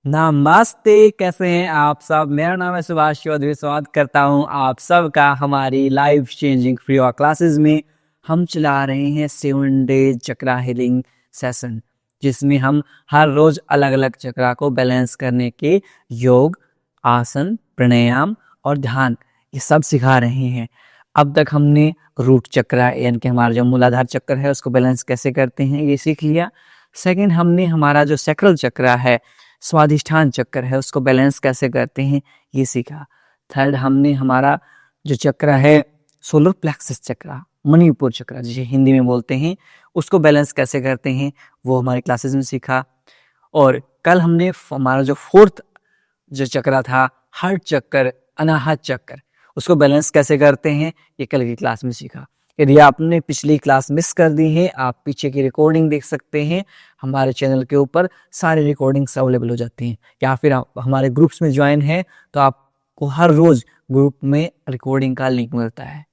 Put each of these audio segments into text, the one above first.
नमस्ते, कैसे हैं आप सब। मेरा नाम है सुभाष चौधरी। स्वागत करता हूं आप सबका हमारी life changing free yoga classes में। हम चला रहे हैं 7 डे चक्रा हीलिंग सेशन, जिसमें हम हर रोज अलग अलग चक्रा को बैलेंस करने के योग, आसन, प्राणायाम और ध्यान ये सब सिखा रहे हैं। अब तक हमने रूट चक्रा यानी कि हमारा जो मूलाधार चक्र है उसको बैलेंस कैसे करते हैं ये सीख लिया। सेकंड, हमने हमारा जो सैक्रल चक्रा है, स्वादिष्ठान चक्र है, उसको बैलेंस कैसे करते हैं ये सीखा। थर्ड, हमने हमारा जो चक्र है सोलर प्लेक्सस चक्र, मणिपुर चक्र जिसे हिंदी में बोलते हैं, उसको बैलेंस कैसे करते हैं वो हमारी क्लासेस में सीखा। और कल हमने हमारा जो फोर्थ जो चक्र था हार्ट चक्र, अनाहत चक्र, उसको बैलेंस कैसे करते हैं ये कल की क्लास में सीखा। यदि आपने पिछली क्लास मिस कर दी है, आप पीछे की रिकॉर्डिंग देख सकते हैं। हमारे चैनल के ऊपर सारे रिकॉर्डिंग्स अवेलेबल हो जाती हैं, या फिर आप हमारे ग्रुप्स में ज्वाइन है तो आपको हर रोज ग्रुप में रिकॉर्डिंग का लिंक मिलता है,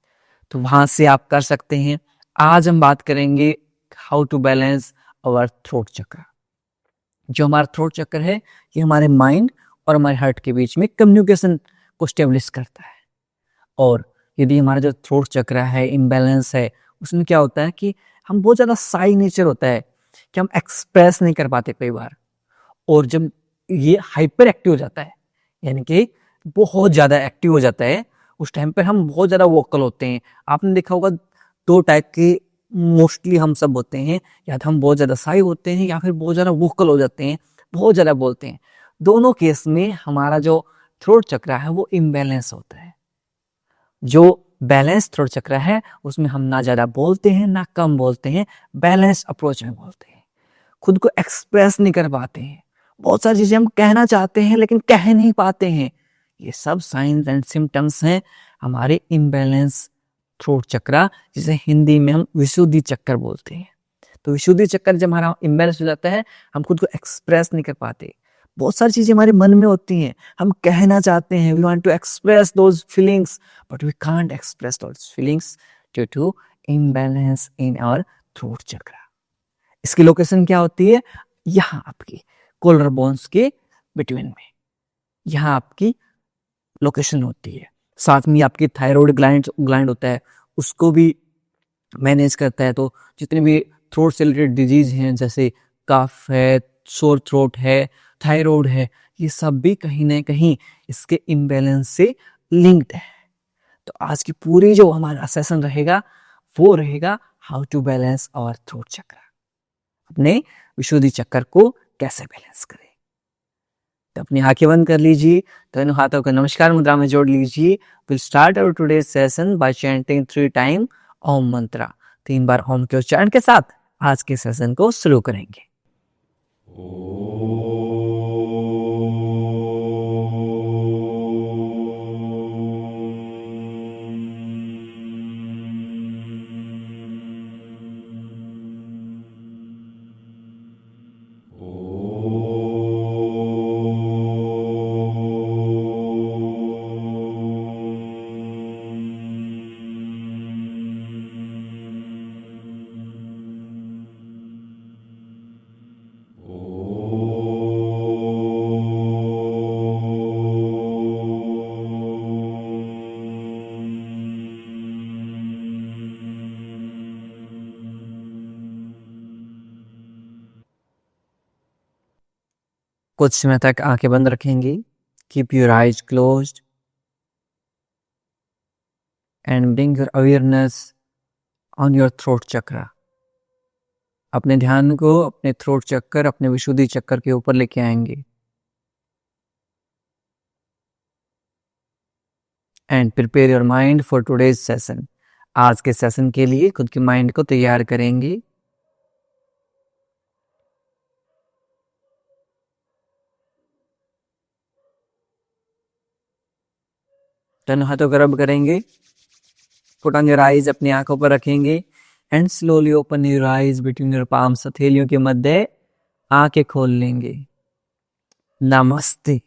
तो वहां से आप कर सकते हैं। आज हम बात करेंगे how to balance our throat chakra. जो हमारा थ्रोट चक्र है ये हमारे माइंड और हमारे हार्ट के बीच में कम्युनिकेशन को स्टेब्लिश करता है। और यदि हमारा जो थ्रोट चक्र है इम्बैलेंस है, उसमें क्या होता है कि हम बहुत ज़्यादा साई नेचर होता है कि हम एक्सप्रेस नहीं कर पाते कई बार। और जब ये हाइपर एक्टिव हो जाता है यानी कि बहुत ज़्यादा एक्टिव हो जाता है, उस टाइम पर हम बहुत ज़्यादा वोकल होते हैं। आपने देखा होगा 2 टाइप के मोस्टली हम सब होते हैं, या तो हम बहुत ज़्यादा साई होते हैं या फिर बहुत ज़्यादा वोकल हो जाते हैं, बहुत ज़्यादा बोलते हैं। दोनों केस में हमारा जो थ्रोट चक्र है वो इम्बैलेंस होता है। जो बैलेंस थ्रोट चक्र है उसमें हम ना ज़्यादा बोलते हैं ना कम बोलते हैं, बैलेंस अप्रोच में बोलते हैं, खुद को एक्सप्रेस नहीं कर पाते हैं, बहुत सारी चीज़ें हम कहना चाहते हैं लेकिन कह नहीं पाते हैं। ये सब साइंस एंड सिम्टम्स हैं हमारे इम्बैलेंस थ्रोट चक्र, जिसे हिंदी में हम विशुद्धि चक्कर बोलते हैं। तो विशुद्धि चक्कर जब हमारा इम्बैलेंस हो जाता है, हम खुद को एक्सप्रेस नहीं कर पाते, बहुत सारी चीजें हमारे मन में होती हैं, हम कहना चाहते हैं, we want to express those feelings but we can't express those feelings due to imbalance in our throat chakra. इसकी लोकेशन क्या होती है? यहाँ आपकी कोलर बोन्स के बिटवीन में, यहाँ आपकी लोकेशन होती है। साथ में आपकी थायराइड ग्लैंड होता है, उसको भी मैनेज करता है। तो जितने भी थ्रोट से रिलेटेड डिजीज हैं जैसे कफ है, सोर थ्रोट है, थायराइड है, ये सब भी कहीं ना कहीं इसके इम्बैलेंस से लिंक्ड है। तो आज की पूरी जो हमारा सेशन रहेगा वो रहेगा how to balance our throat chakra, अपने विशुद्धि चक्र को कैसे बैलेंस करें। तो अपनी आंखें बंद कर लीजिए, दोनों हाथों को नमस्कार मुद्रा में जोड़ लीजिए। Will start our today's session by chanting 3 time Om mantra. 3 बार ओम के उच्चारण के साथ आज के सेशन को शुरू करेंगे। कुछ समय तक आंखें बंद रखेंगे। Keep your eyes closed end bring your awareness on your throat chakra. अपने ध्यान को अपने थ्रोट चक्र, अपने विशुद्धि चक्र के ऊपर लेके आएंगे। And prepare your mind for today's session. आज के सेशन के लिए खुद के माइंड को तैयार करेंगे। दोनों हाथों को रब करेंगे। पुट ऑन योर आईज, अपनी आंखों पर रखेंगे and slowly open your eyes between your palms. हथेलियों के मध्य आंखें खोल लेंगे। नमस्ते।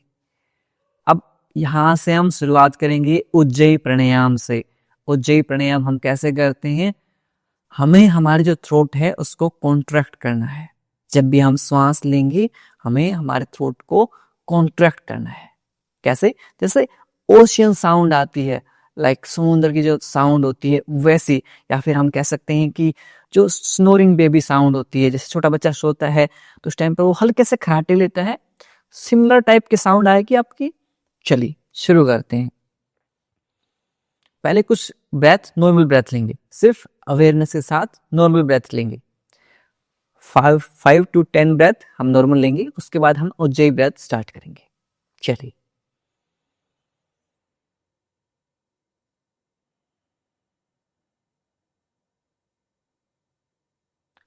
अब यहां से हम शुरुआत करेंगे उज्जयी प्राणायाम से। उज्जयी प्राणायाम हम कैसे करते हैं? हमें हमारे जो थ्रोट है उसको कॉन्ट्रैक्ट करना है। जब भी हम श्वास लेंगे हमें हमारे थ्रोट को कॉन्ट्रैक्ट करना है। कैसे? जैसे ओशियन साउंड आती है, लाइक समुद्र की जो साउंड होती है वैसी, या फिर हम कह सकते हैं कि जो स्नोरिंग बेबी साउंड होती है, जैसे छोटा बच्चा सोता है तो उस टाइम पर वो हल्के से खराटे लेता है, सिमिलर टाइप की साउंड आएगी आपकी। चलिए शुरू करते हैं। पहले कुछ ब्रेथ, नॉर्मल ब्रेथ लेंगे, सिर्फ अवेयरनेस के साथ नॉर्मल ब्रेथ लेंगे। 5 to 10 ब्रेथ हम नॉर्मल लेंगे, उसके बाद हम उज्जयी ब्रेथ स्टार्ट करेंगे। चलिए।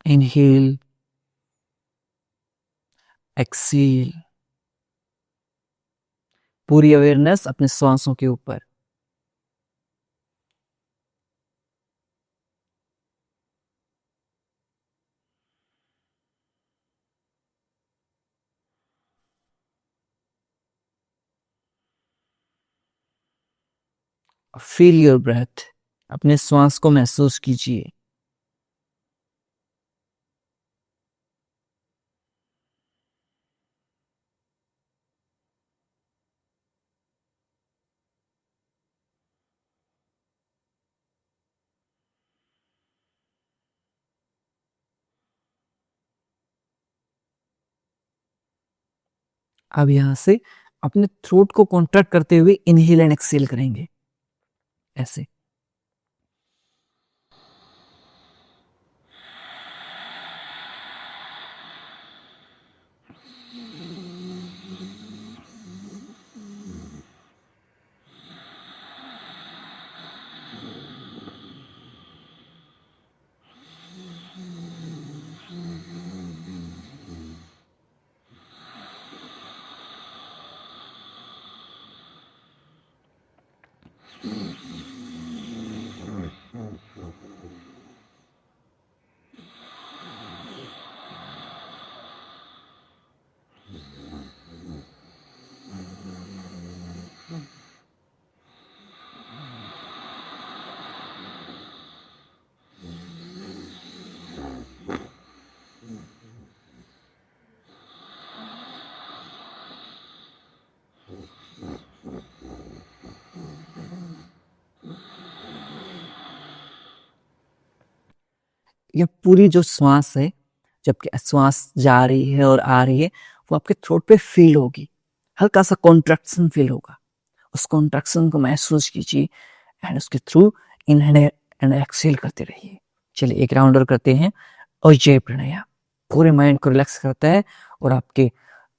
इनहेल, एक्सेल, पूरी अवेयरनेस अपने सांसों के ऊपर। फील योर ब्रेथ, अपने श्वास को महसूस कीजिए। अब यहां से अपने थ्रोट को कॉन्ट्रैक्ट करते हुए इनहेल एंड एक्सेल करेंगे, ऐसे। ये पूरी जो श्वास है, जबकि श्वास जा रही है और आ रही है, वो आपके थ्रोट पे फील होगी, हल्का सा कॉन्ट्रैक्शन फील होगा। उस कॉन्ट्रैक्शन को महसूस कीजिए एंड उसके थ्रू इनहेल एंड एक्सहेल करते रहिए। चलिए एक राउंड और करते हैं। उज्जयी प्राणायाम पूरे माइंड को रिलैक्स करता है और आपके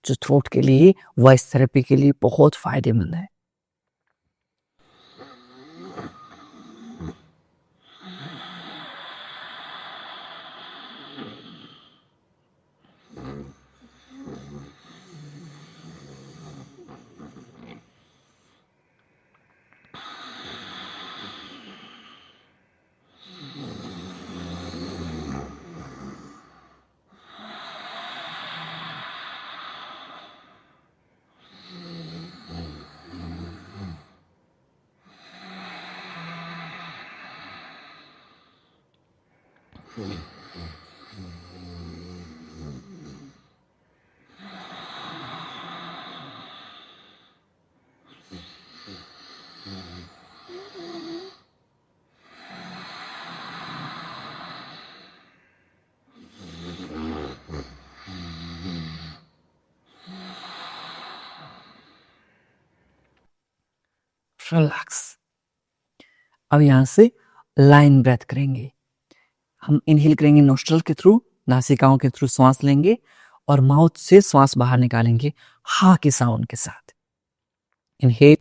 जो थ्रोट के लिए, वॉइस थेरेपी के लिए बहुत फायदेमंद है। रिलैक्स। अब यहां से लाइन ब्रेथ करेंगे। हम इनहेल करेंगे नोस्ट्रल के थ्रू, नासिकाओं के थ्रू श्वास लेंगे और माउथ से श्वास बाहर निकालेंगे हा के साउंड के साथ। Inhale,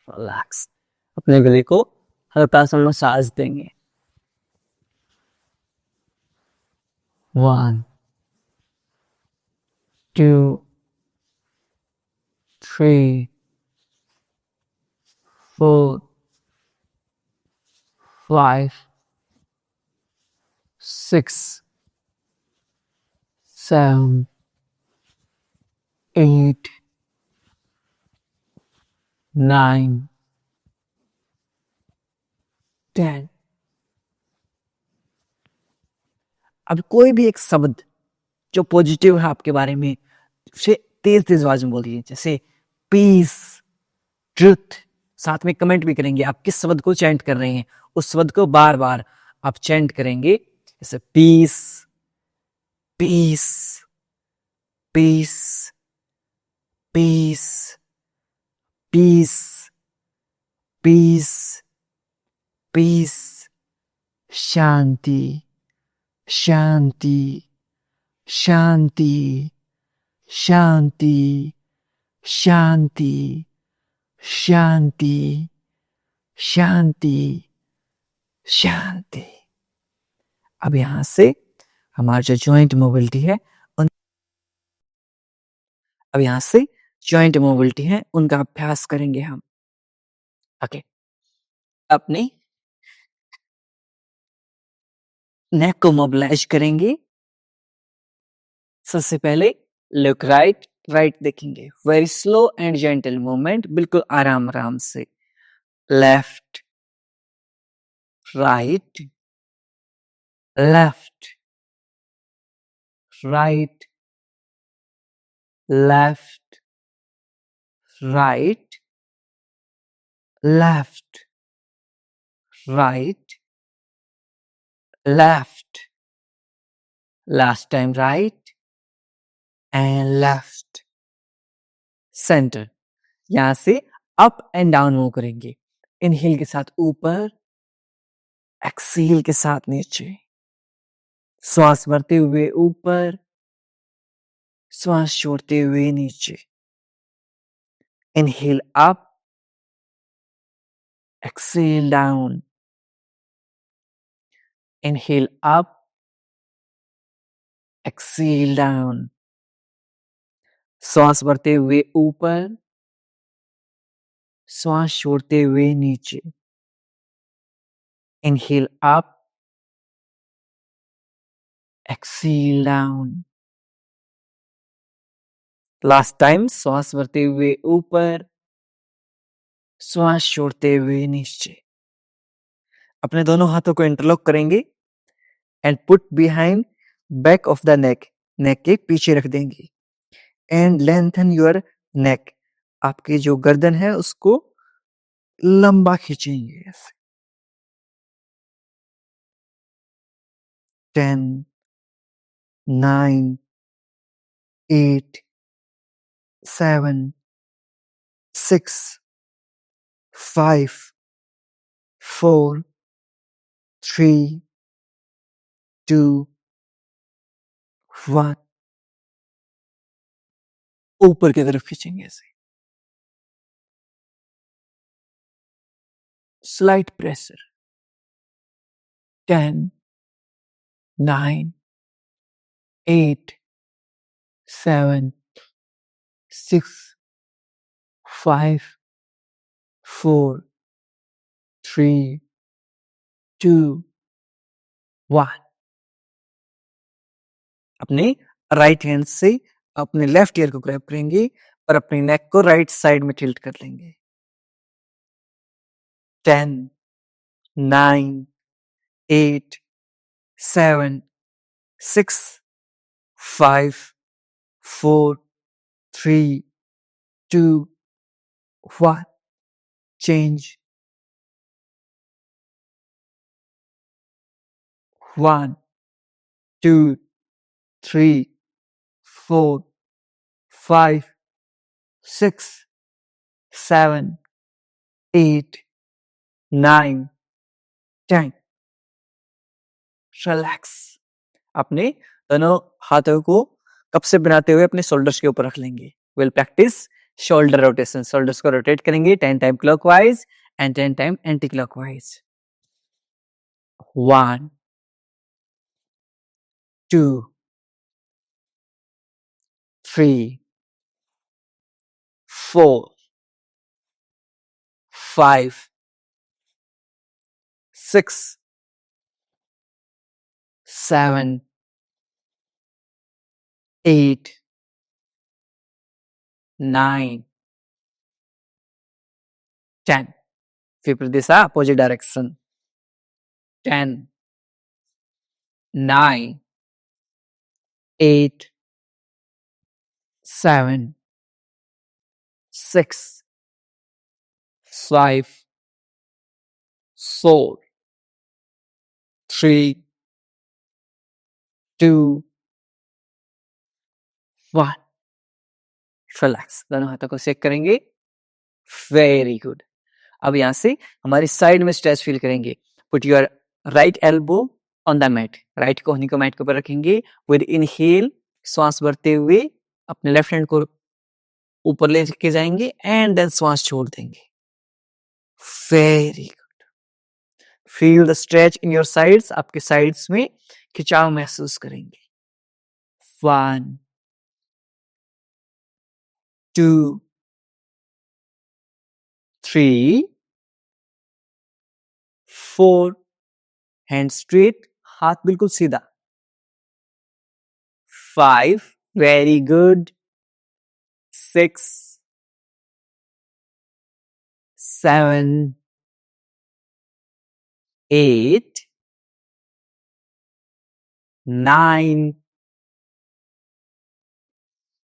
relax. अपने गले को हल्का सा मसाज देंगे। 1 2 3 4 5 6 7 8 9 10। अब कोई भी एक शब्द जो पॉजिटिव है आपके बारे में, उसे तेज तेज आवाज में बोलिए, जैसे पीस, ट्रुथ। साथ में कमेंट भी करेंगे आप किस शब्द को चैंट कर रहे हैं, उस शब्द को बार बार आप चैंट करेंगे, जैसे peace, peace, peace, peace, peace, peace, peace, शांति, शांति, शांति, शांति, शांति, शांति, शांति, शांति। अब यहां से हमारा जो जॉइंट मोबिलिटी है अब यहां से जॉइंट मोबिलिटी है उनका अभ्यास करेंगे हम। ओके, अपने नेक को मोबिलाइज करेंगे। सबसे पहले लुक राइट, राइट देखेंगे, very slow and gentle movement, बिल्कुल आराम आराम से। Left, right, left, right, left, right, left, right, left, last time right and left, centre. यहां से अप एंड डाउन मूव करेंगे। इनहेल के साथ ऊपर, एक्सहेल के साथ नीचे। श्वास भरते हुए ऊपर, श्वास छोड़ते हुए नीचे। Inhale up, exhale down. Inhale up, exhale down. श्वास भरते हुए ऊपर, श्वास छोड़ते हुए नीचे। Inhale up, exhale down. Last time श्वास भरते हुए ऊपर, श्वास छोड़ते हुए नीचे। अपने दोनों हाथों को इंटरलॉक करेंगे and put behind back of the neck, neck के पीछे रख देंगे। एंड लेंथन योर नेक, आपकी जो गर्दन है उसको लंबा खींचेंगे ऐसे। 10 9 8 7 6 5 4 3 2 1। ऊपर की तरफ खींचेंगे ऐसे। Slight pressure. 10 9 8 7 6 5 4 3 2 1। अपने राइट हैंड से अपने लेफ्ट ईयर को ग्रैब करेंगे और अपने नेक को राइट साइड में टिल्ट कर लेंगे। 10 9 8 7 6 5 4 3 2 1। Change। 1 2 3 4 5 6 7 8 9 10। रिलैक्स। अपने दोनों हाथों को कप से बनाते हुए अपने शोल्डर्स के ऊपर रख लेंगे। Will practice shoulder rotation, shoulders को रोटेट करेंगे 10 time clockwise and 10 time anti clockwise. 1 2 3 4 5 6 7 8 9 10। फिर दिशा अपोजिट डायरेक्शन। 10 9 8 7 6 5 4 3 2 1। रिलैक्स, दोनों हाथों को चेक करेंगे। Very good. अब यहां से हमारी साइड में स्ट्रेच फील करेंगे। Put your right elbow on the mat, right कोहनी को मैट के ऊपर रखेंगे। विद इनहेल, श्वास भरते हुए अपने लेफ्ट हैंड को ऊपर लेके जाएंगे एंड देन श्वास छोड़ देंगे। Very good. Feel the stretch in your sides, आपके साइड्स में खिंचाव महसूस करेंगे। 1 2 3 4, हैंड स्ट्रेट, हाथ बिल्कुल सीधा। 5, वेरी गुड। 6 7 8 9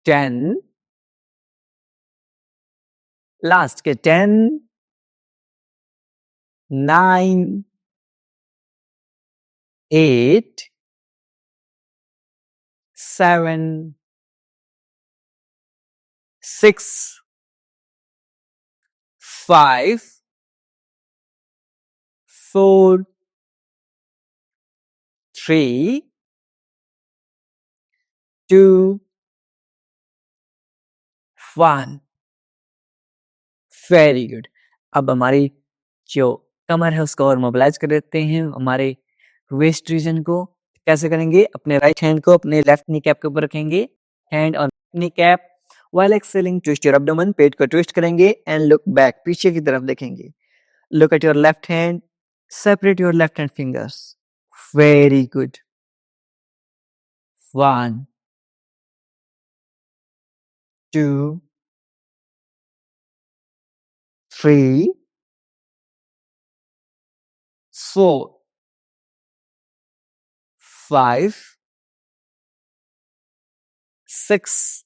10, लास्ट के 10 9 8 7 6 5 4 3 2 1। Very good. अब हमारी जो कमर है उसको और मोबिलाइज कर देते हैं। हमारे वेस्ट रीजन को कैसे करेंगे? अपने राइट हैंड को अपने लेफ्ट नी कैप के ऊपर रखेंगे, hand on knee cap. While exhaling twist your abdomen, पेट को ट्विस्ट करेंगे एंड लुक बैक, पीछे की तरफ देखेंगे। Look at your left hand, separate your left hand fingers. Very good. 1 2 3 4 5 6।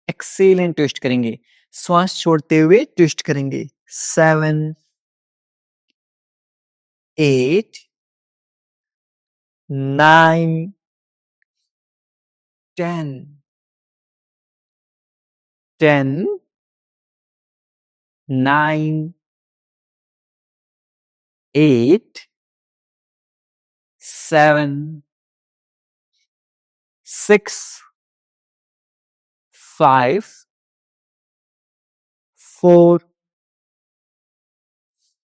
Exhale and twist करेंगे, श्वास छोड़ते हुए ट्विस्ट करेंगे। 7 8 9 10 10 9 8 7 6 5 4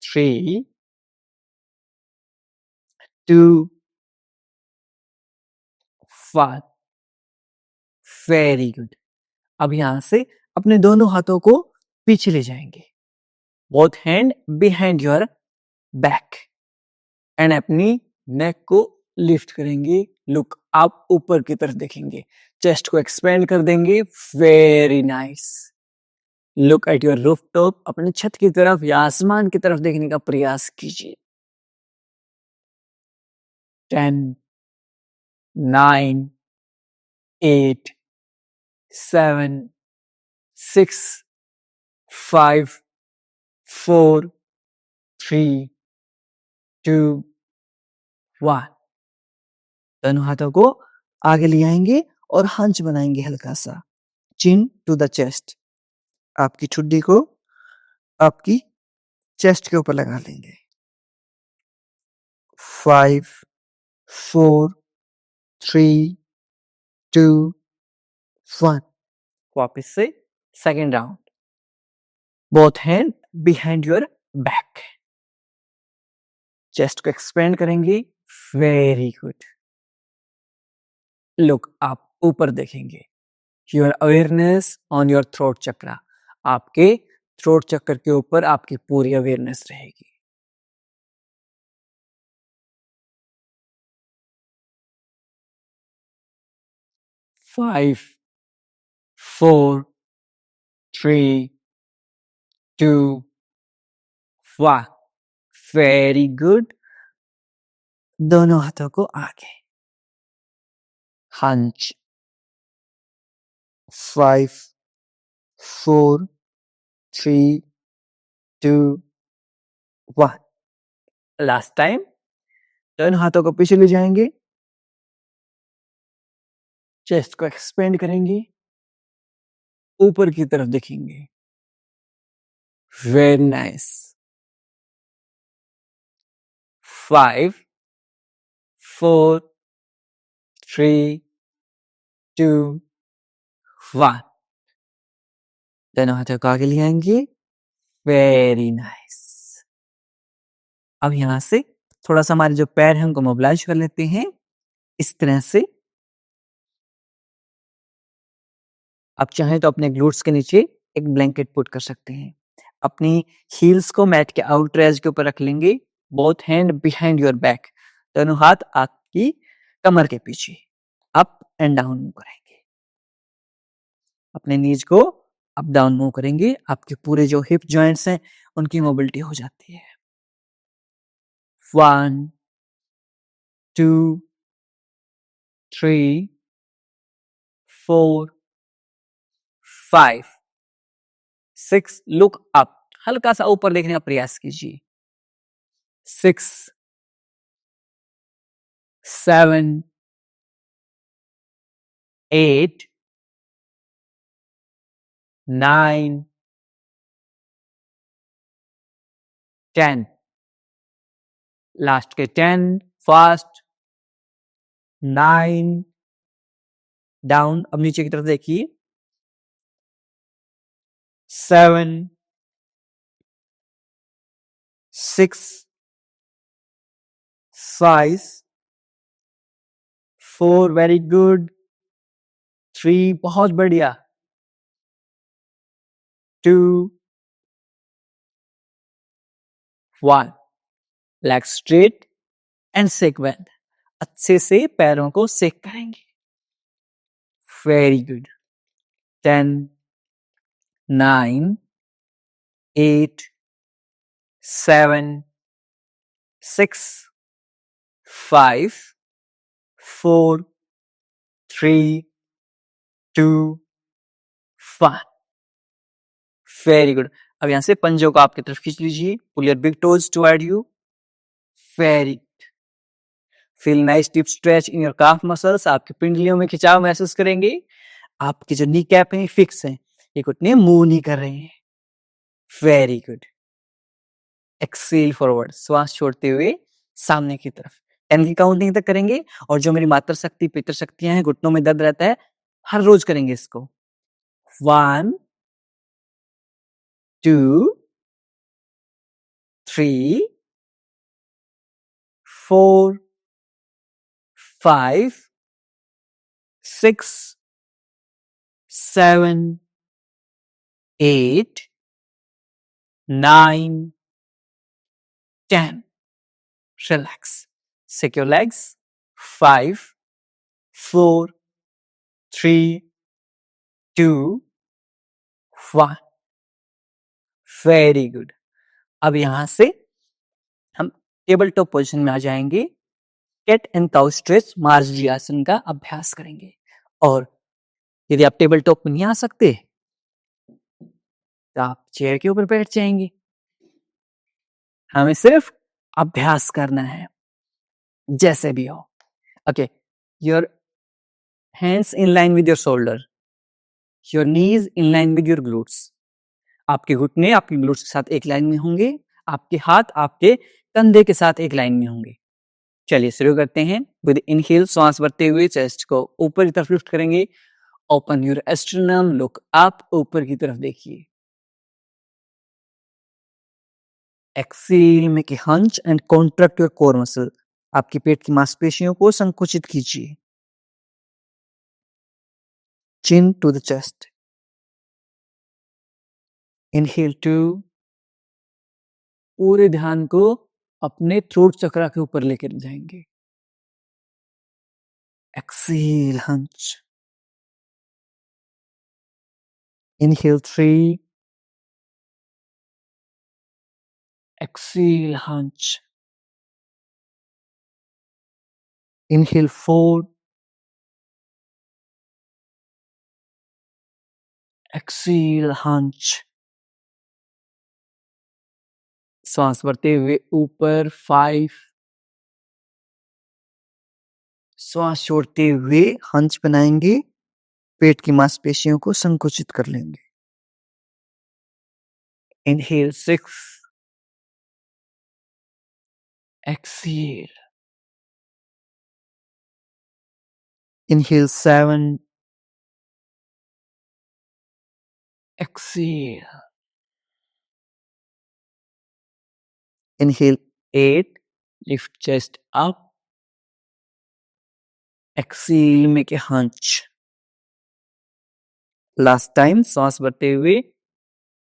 3 2 1। Very good. अब यहां से अपने दोनों हाथों को पीछे ले जाएंगे, both hand behind your back and अपनी नेक को लिफ्ट करेंगे। लुक, आप ऊपर की तरफ देखेंगे, चेस्ट को एक्सपेंड कर देंगे। Very nice. Look at your roof top, अपने छत की तरफ या आसमान की तरफ देखने का प्रयास कीजिए। 10 9 8 7 6 5 4 3 2 1। दोनों हाथों को आगे ले आएंगे और हंच बनाएंगे हल्का सा, चिन टू द चेस्ट। आपकी ठुड्डी को आपकी चेस्ट के ऊपर लगा लेंगे। 5 4 3 2 1। वापस से second round, both hand behind your back, chest को एक्सपेंड करेंगे, वेरी गुड। लुक, आप ऊपर देखेंगे, your awareness on your throat chakra, आपके थ्रोट चक्र के ऊपर आपकी पूरी अवेयरनेस रहेगी। Five, four, three, two, one, very good. दोनों हाथों को आगे, हंच, 5, 4, 3, 2, 1। लास्ट टाइम, दोनों हाथों को पीछे ले जाएंगे, चेस्ट को एक्सपेंड करेंगे, ऊपर की तरफ देखेंगे, वेरी नाइस। 5, 4, 3, 2, 1। दोनों हाथों को आगे ले आएंगे, वेरी नाइस। अब यहां से थोड़ा सा हमारे जो पैर हैं उनको मोबिलाइज कर लेते हैं, इस तरह से। आप चाहें तो अपने ग्लूट्स के नीचे एक ब्लैंकेट पुट कर सकते हैं। अपनी हील्स को मैट के आउटर एज के ऊपर रख लेंगे, both hand behind your back, दोनों हाथ आपकी कमर के पीछे, अप एंड डाउन मूव करेंगे। अपने नीज को अप डाउन मूव करेंगे, आपके पूरे जो हिप जॉइंट्स हैं उनकी मोबिलिटी हो जाती है। 1, 2, 3, 4, 5, 6, लुक अप, हल्का सा ऊपर देखने का प्रयास कीजिए। 6, 7, 8, 9, 10, लास्ट के 10, फास्ट, 9, डाउन, अब नीचे की तरफ देखिए, 7, 6, 5, 4, वेरी गुड, 3, बहुत बढ़िया, 2, 1, लेग स्ट्रेट एंड सेक बेंड, अच्छे से पैरों को सेक करेंगे, वेरी गुड। 10, 9, 8, 7, 6, 5, 4, 3, 2, 1, very good. अब यहां से पंजों को आपकी तरफ खींच लीजिए, pull your big toes toward you, very good. Feel nice deep stretch in your calf muscles, आपकी पिंडलियों में खिंचाव महसूस करेंगे, आपकी जो नी कैप है फिक्स है, ये घुटने मूव नहीं कर रहे हैं, वेरी गुड। एक्सेल फॉरवर्ड, श्वास छोड़ते हुए सामने की तरफ 10 की काउंटिंग तक करेंगे, और जो मेरी मात्र शक्ति पितर शक्तियां हैं, घुटनों में दर्द रहता है, हर रोज करेंगे इसको। 1, 2, 3, 4, 5, 6, 7, 8, 9, 10. Relax. Shake your legs. 5, 4, 3, 2, 1. Very good. अब यहां से हम टेबल टॉप पोजीशन में आ जाएंगे, कैट एंड काउ स्ट्रेच मार्जरी आसन का अभ्यास करेंगे। और यदि आप टेबल टॉप में नहीं आ सकते तो आप चेयर के ऊपर बैठ जाएंगे, हमें सिर्फ अभ्यास करना है, जैसे भी हो। Okay, your hands in line with your shoulder, your knees in line with your glutes, आपके घुटने आपके ग्लूट्स के साथ एक लाइन में होंगे, आपके हाथ आपके कंधे के साथ एक लाइन में होंगे। चलिए शुरू करते हैं। विद इनहेल, सांस भरते हुए चेस्ट को ऊपर की तरफ लिफ्ट करेंगे, open your sternum, look up, ऊपर की तरफ देखिए। Exhale, make a hunch and contract your core muscle. आपकी पेट की मांसपेशियों को संकुचित कीजिए। Chin to the chest. Inhale two. पूरे ध्यान को अपने थ्रोट चक्रा के ऊपर लेकर जाएंगे। Exhale, hunch. Inhale 3। Exhale, hunch. Inhale 4. Exhale, hunch. सांस भरते हुए ऊपर 5। श्वास छोड़ते हुए हंच बनाएंगे। पेट की मांसपेशियों को संकुचित कर लेंगे। Inhale 6. Exhale. Inhale 7. Exhale. Inhale 8. Lift chest up. Exhale, make a hunch. Last time सांस भरते हुए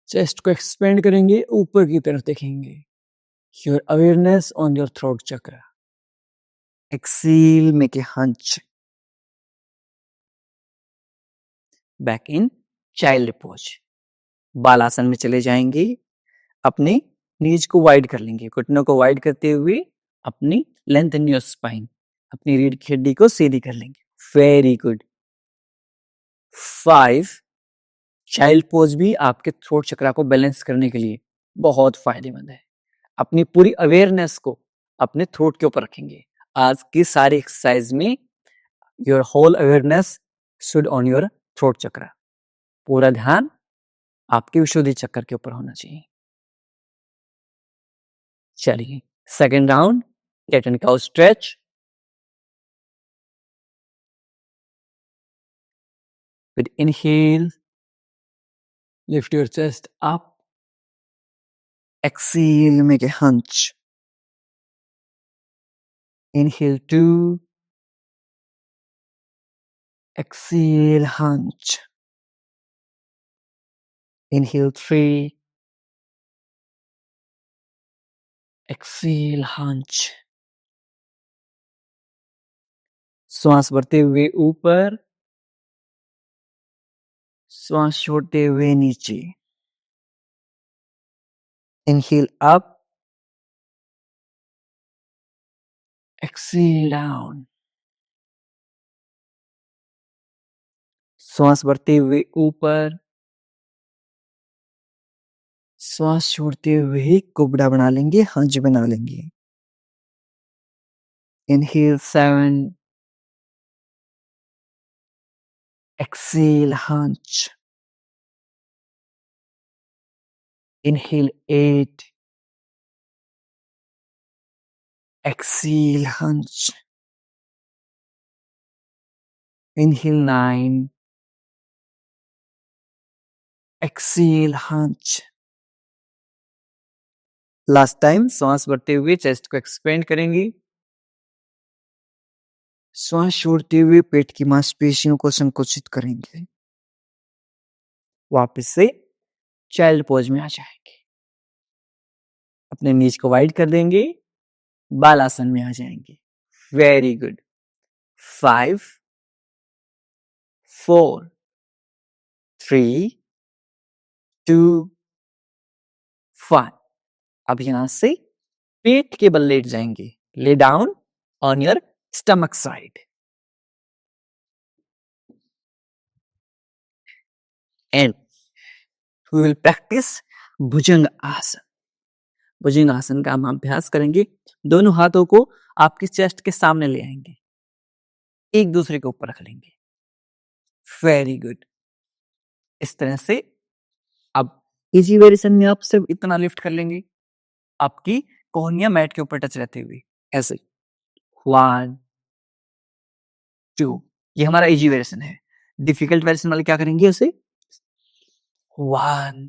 चेस्ट को एक्सपेंड करेंगे, ऊपर की तरफ देखेंगे। Your awareness on your throat chakra. Exhale, make a hunch. Back in child pose. Balasana में चले जाएंगे। अपने नीज को वाइड कर लेंगे, घुटनों को वाइड करते हुए अपनी लेंथन योर स्पाइन, अपनी रीढ़ की हड्डी को सीधी कर लेंगे। Very good. 5। चाइल्ड पोज भी आपके थ्रोट चक्रा को बैलेंस करने के लिए बहुत फायदेमंद है। अपनी पूरी अवेयरनेस को अपने थ्रोट के ऊपर रखेंगे। आज की सारी एक्सरसाइज में your whole awareness should on your throat chakra. पूरा ध्यान आपके विशुद्धि चक्र के ऊपर होना चाहिए। चलिए, second round, cat and cow stretch. With inhale, lift your chest up. Exhale, make a hunch. Inhale 2. Exhale, hunch. Inhale 3. Exhale, hunch. श्वास भरते हुए ऊपर, श्वास छोड़ते हुए नीचे। Inhale up. Exhale down. श्वास भरते हुए ऊपर, श्वास छोड़ते हुए कुबड़ा बना लेंगे, हंच बना लेंगे। Inhale 7. Exhale, hunch. Inhale 8. Exhale, hunch. Inhale 9. Exhale, hunch. Last time श्वास भरते हुए चेस्ट को एक्सपेंड करेंगे। श्वास छोड़ते हुए पेट की मांसपेशियों को संकुचित करेंगे। वापस से चाइल्ड पोज में आ जाएंगे। अपने नीज को वाइड कर देंगे, बालासन में आ जाएंगे। Very good. 5, 4, 3, 2, 1। अब यहां से पेट के बल लेट जाएंगे। Lay down on your stomach side and we will practice bhujangasana. भुजंग आसन का हम अभ्यास करेंगे। दोनों हाथों को आपकी चेस्ट के सामने ले आएंगे, एक दूसरे के ऊपर रख लेंगे। Very good. इस तरह से अब इजी वेरिएशन में आप सिर्फ इतना लिफ्ट कर लेंगे, आपकी कोहनियां मैट के ऊपर टच रहते हुए, ऐसे 1, 2। ये हमारा इजी वेरिएशन है। डिफिकल्ट वेरिएशन वाले क्या करेंगे उसे 1।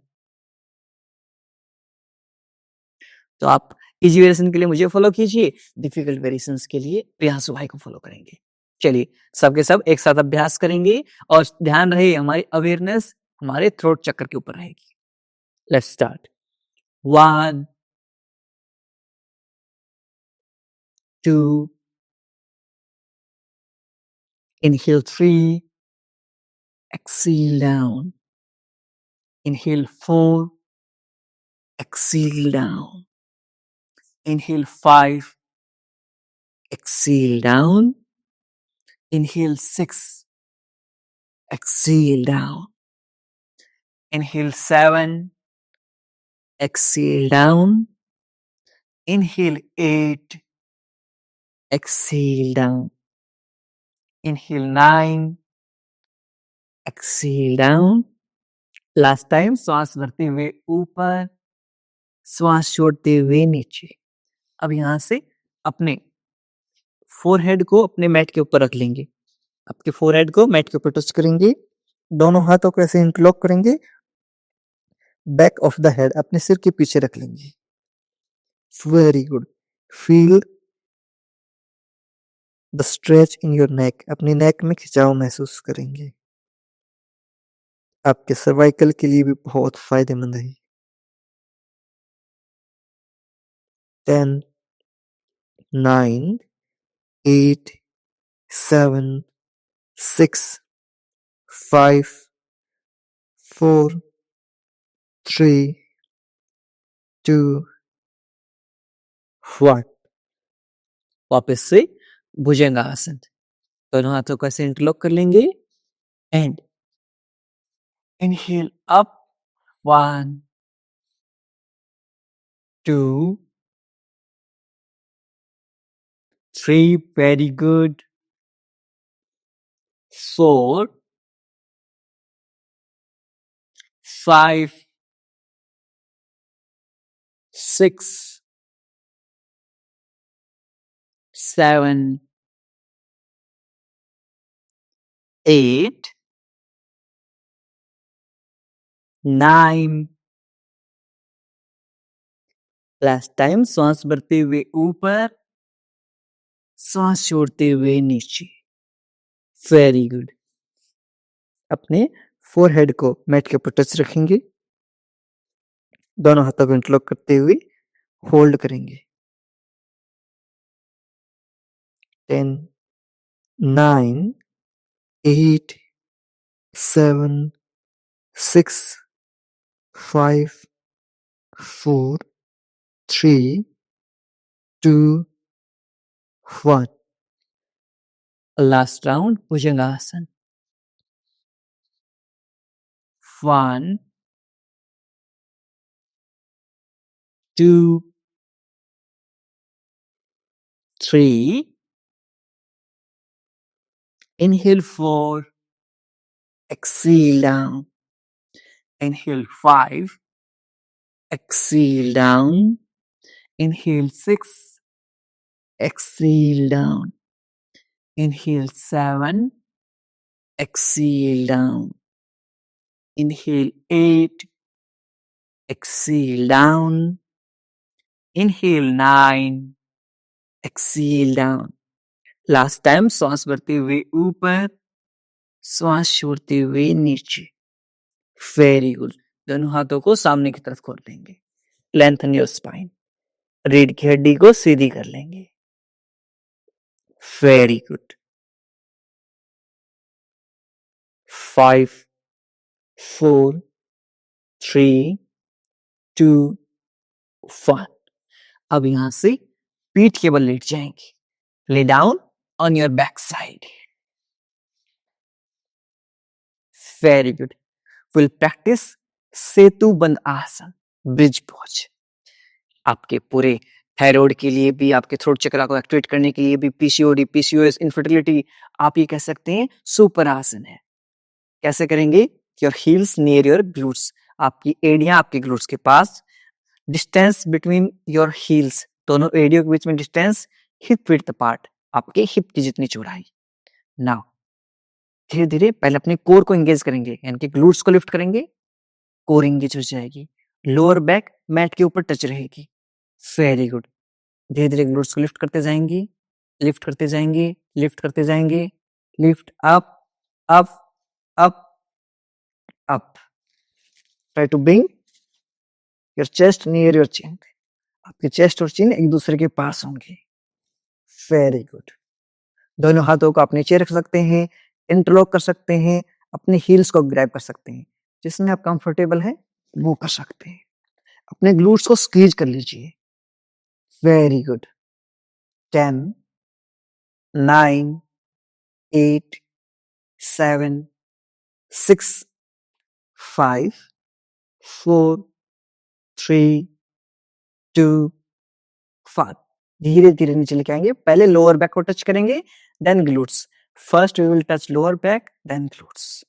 तो आप इजी वेरिएशन के लिए मुझे फॉलो कीजिए, डिफिकल्ट वेरिएशंस के लिए प्रियांशु भाई को फॉलो करेंगे। चलिए सबके सब एक साथ अभ्यास करेंगे और ध्यान रहे हमारी अवेयरनेस हमारे थ्रोट चक्र के ऊपर रहेगी। Let's start 1 2 inhale 3 exhale down inhale 4 exhale down inhale 5 exhale down inhale 6 exhale down inhale 7 exhale down inhale 8 exhale down inhale 9 exhale down last time श्वास भरते हुए ऊपर श्वास छोड़ते हुए नीचे। अब यहां से अपने फोरहेड को अपने मैट के ऊपर रख लेंगे, आपके फोरहेड को मैट के ऊपर टच करेंगे, दोनों हाथों को ऐसे इंटरलॉक करेंगे, बैक ऑफ द हेड अपने सिर के पीछे रख लेंगे। Very good. Feel the stretch in your neck, अपनी नेक में खिंचाव महसूस करेंगे, आपके सर्वाइकल के लिए भी बहुत फायदेमंद है। 10 9 8 7 6 5 4 3 2 1। वापस से भुजंगासन, दोनों हाथों को ऐसे इंटरलॉक कर लेंगे and inhale up 1 2 3 very good 4 5 6 7 8 9। Last time श्वास भरते हुए ऊपर श्वास छोड़ते हुए नीचे। Very good. अपने फोरहेड को मैट के ऊपर टच रखेंगे, दोनों हाथों को इंटरलॉक करते हुए होल्ड करेंगे। 10 9 8 7 6 5 4 3 2 1। लास्ट राउंड भुजंगासन। 1 2 3 inhale 4 exhale down inhale 5 exhale down inhale 6 exhale down inhale 7 exhale down inhale 8 exhale down inhale 9 exhale down। Last time श्वास भरते हुए ऊपर श्वास छोड़ते हुए नीचे। Very good. दोनों हाथों को सामने की तरफ खोल लेंगे, लेंथन योर स्पाइन, रीढ़ की हड्डी को सीधी कर लेंगे। Very good. 5 4 3 2 1। अब यहां से पीठ के बल लेट जाएंगे, lay down on your back side. Very good. Will practice setu bandhasana, bridge pose. आपके पूरे थायराइड के लिए भी, आपके थ्रोट चक्रा को एक्टिवेट करने के लिए भी, पीसीओडी, पीसीओएस, इनफर्टिलिटी, आप ये कह सकते हैं सुपर आसन है। कैसे करेंगे? Your heels near your glutes, आपकी एड़ियां आपके ग्लूट्स के पास, डिस्टेंस बिटवीन योर हील्स, दोनों एड़ियों के बीच में डिस्टेंस हिप विड्थ पार्ट, आपके हिप की जितनी चौड़ाई। नाउ धीरे धीरे पहले अपने कोर को एंगेज करेंगे, यानी कि ग्लूट्स को लिफ्ट करेंगे, कोर एंगेज हो जाएगी, लोअर बैक मैट के ऊपर टच रहेगी। Very good. धीरे धीरे ग्लूट्स को लिफ्ट करते जाएंगे, लिफ्ट करते जाएंगे, लिफ्ट करते जाएंगे, lift up up up up. Try to bring your chest near your chin. आपके चेस्ट और चिन एक दूसरे के पास होंगे। Very good. दोनों हाथों को आप नीचे रख सकते हैं, इंटरलॉक कर सकते हैं, अपने हील्स को ग्रैब कर सकते हैं, जिसमें आप कंफर्टेबल है वो कर सकते हैं। अपने ग्लूट्स को स्क्वीज कर लीजिए। Very good. 10 9 8 7 6 5 4 3 2 5। धीरे धीरे नीचे लेके आएंगे, पहले लोअर बैक को टच करेंगे, then glutes. First we will touch lower back, then glutes.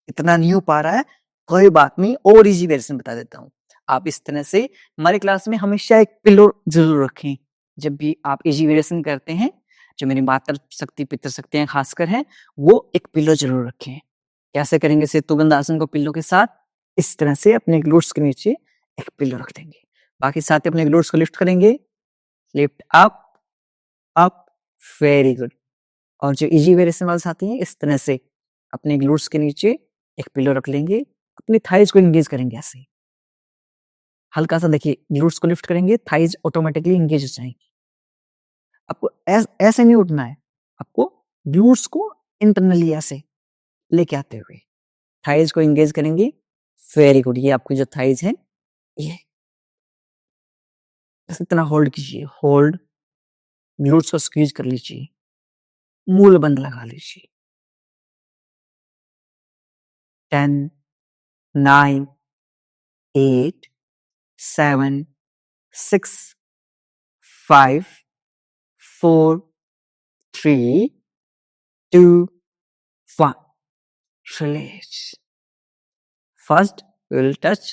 इतना नहीं हो पा रहा है, कोई बात नहीं, और इजी वेरिएशन बता देता हूँ। आप इस तरह से हमारी क्लास में हमेशा एक पिलो जरूर रखें। जब भी आप इजी वेरिएशन करते हैं, जो मेरी मातृ शक्ति पितृ शक्तियां खासकर हैं, वो एक पिलो जरूर रखें। कैसे करेंगे? सेतुबंध आसन को पिल्लो के साथ इस तरह से अपने ग्लूट्स के नीचे एक पिल्लो रख देंगे। बाकी साथ ही अपने ग्लूट्स को लिफ्ट करेंगे, lift up up. Very good. और जो इजी वेरिएशन वाले साथी हैं, इस तरह से अपने ग्लूट्स के नीचे एक पिलो रख लेंगे, अपनी थाइज को एंगेज करेंगे। ऐसे हल्का सा देखिए, ग्लूट्स को लिफ्ट करेंगे, थाइज ऑटोमेटिकली एंगेज हो जाएंगी। आपको ऐसे नहीं उठना है, आपको ग्लूट्स को इंटरनली ऐसे लेके आते हुए थाइज को एंगेज करेंगे। Very good. ये आपकी जो थाइज है, ये इतना होल्ड कीजिए, होल्ड। ग्लूट्स को स्क्वीज कर लीजिए, मूल बंद लगा लीजिए। 10 9 8 7 6 5 4 3 2 1। Release. First, we will touch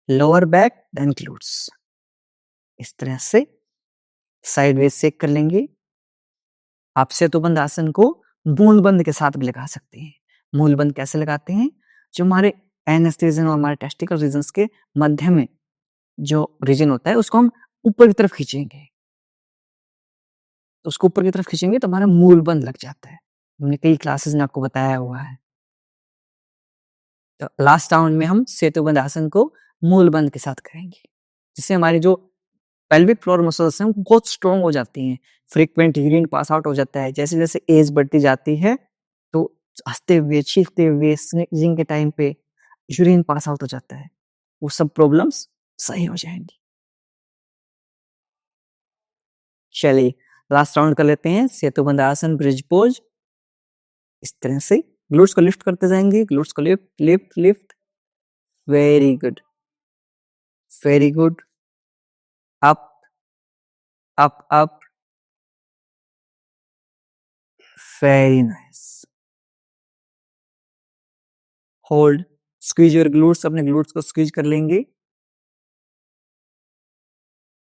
lower back, then glutes. इस तरह से साइडवेज सेक कर लेंगे। आप सेतुबंध आसन को मूलबंध के साथ भी लगा सकते हैं। मूलबंध कैसे लगाते हैं? जो हमारे एनएस रीजन और हमारे टेस्टिकल रीजन्स के मध्य में जो रीजन होता है, उसको हम ऊपर की तरफ खींचेंगे। तो उसको ऊपर की तरफ खींचेंगे तो हमारा मूलबंध लग जाता है। हमने कई क्लासेस में आपको बताया हुआ है। तो लास्ट राउंड में हम सेतुबंध आसन को मूलबंध के साथ करेंगे, जिससे हमारी जो पेल्विक फ्लोर मसल्स हैं वो बहुत स्ट्रॉन्ग हो जाती हैं। फ्रीक्वेंट यूरिन पास आउट हो जाता है। जैसे जैसे एज बढ़ती जाती है, तो हंसते हुए, चीखते हुए, स्नीजिंग के टाइम पे यूरिन पास आउट हो जाता है। वो सब प्रॉब्लम्स सही हो जाएंगी। चलिए लास्ट राउंड कर लेते हैं। सेतुबंध आसन, ब्रिज पोज। इस तरह से ग्लूट्स को लिफ्ट करते जाएंगे, ग्लूट्स को lift lift lift. Very good, very good. Up up up. Very nice. Hold, squeeze your glutes. अपने ग्लूट्स को स्क्वीज कर लेंगे।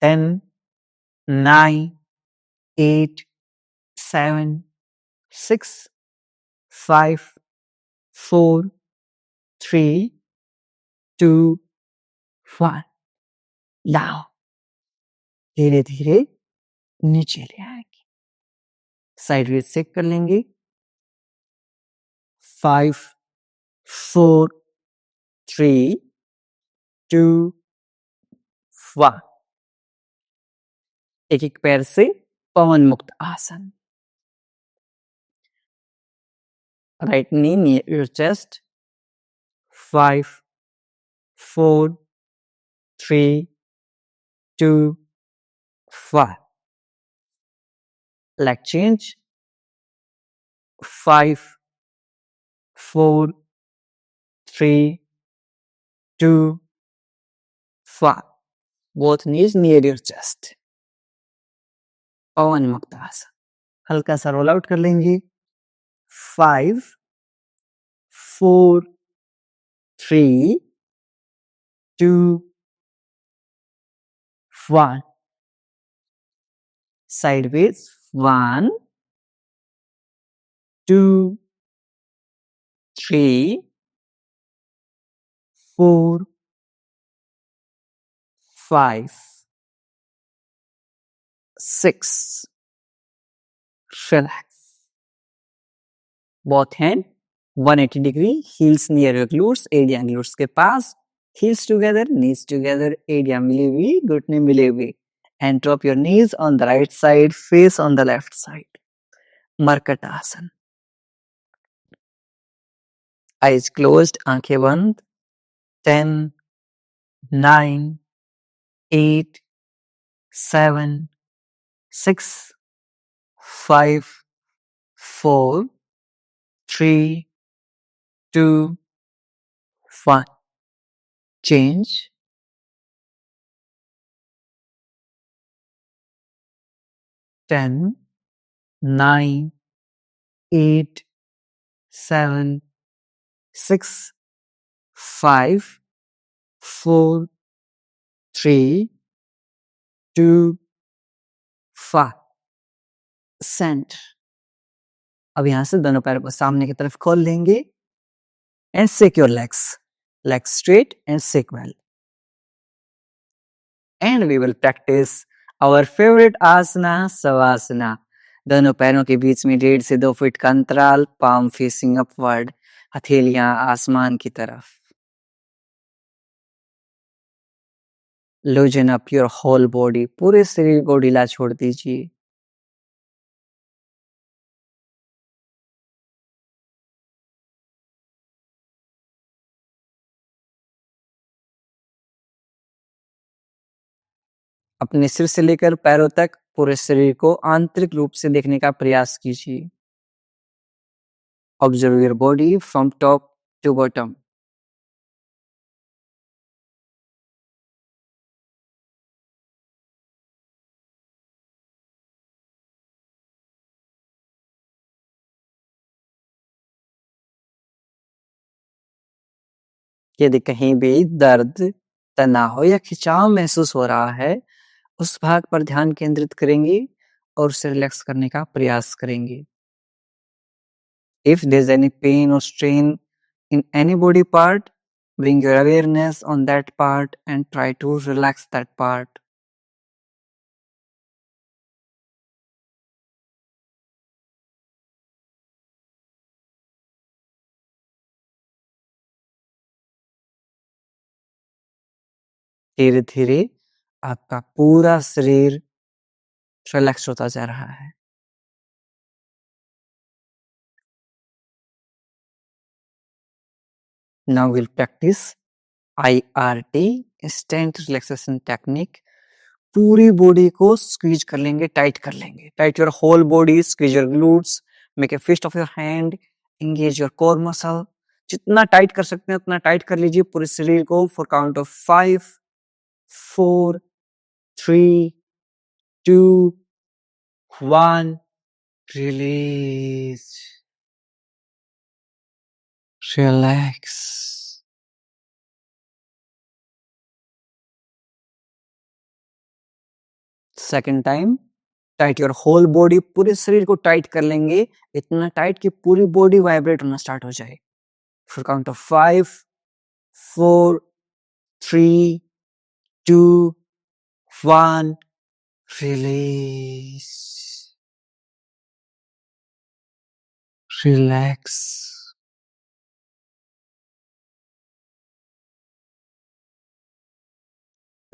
10 9 8 7 6 5 4 3 2 1। नाउ धीरे धीरे नीचे ले आएंगे, साइडवेज सेक कर लेंगे। 5 4 3 2 1। एक एक पैर से पवन मुक्त आसन। Right knee near your chest. 5 4 3 2 1। leg change। 5 4 3 2 1। both knees near your chest। पवन मुक्त आसन। हल्का सा रोल आउट कर लेंगे। 5 4 3 2 1। sideways 1 2 3, 4, 5, 6. Relax. Both hand 180 degree, heels near your glutes, एडिया glutes के पास, heels together, knees together, एडिया मिली हुई, घुटने मिले हुए. And drop your knees on the right side, face on the left side. Markatasana. Eyes closed, आंखें बंद. 10, 9, 8, 7, 6, 5, 4, 3, 2, 1. Change. 10, 9, 8, 7, 6, 5, 4, 3, 2, 1. Center. अब यहां से दोनों पैरों को सामने की तरफ खोल लेंगे and shake your legs. Legs straight and shake well. And we will practice our favorite asana, savasana. दोनों पैरों के बीच में 1.5 से 2 फीट का अंतराल, palm facing upward, हथेलियां आसमान की तरफ. Loosen up your whole body. पूरे शरीर को ढीला छोड़ दीजिए. अपने सिर से लेकर पैरों तक पूरे शरीर को आंतरिक रूप से देखने का प्रयास कीजिए. Observe your body from top to bottom. यदि कहीं भी दर्द, तनाव या खिंचाव महसूस हो रहा है, उस भाग पर ध्यान केंद्रित करेंगे और उसे रिलैक्स करने का प्रयास करेंगे. If there's any pain or strain in any body part, bring your awareness on that part and try to relax that part. धीरे धीरे आपका पूरा शरीर रिलैक्स होता जा रहा है. Now we'll practice IRT, instant relaxation technique. पूरी बॉडी को स्क्वीज कर लेंगे, टाइट कर लेंगे. Tight your whole body, squeeze your glutes, make a fist of your hand, engage your core muscle. जितना टाइट कर सकते हैं उतना टाइट कर लीजिए पूरे शरीर को. For count of 5, 4, 3, 2, 1. Release. Relax. Second time. Tight your whole body, पूरे शरीर को टाइट कर लेंगे, इतना टाइट कि पूरी बॉडी वाइब्रेट होना स्टार्ट हो जाए. For count of 5, 4, 3, 2, 1. Release. Relax.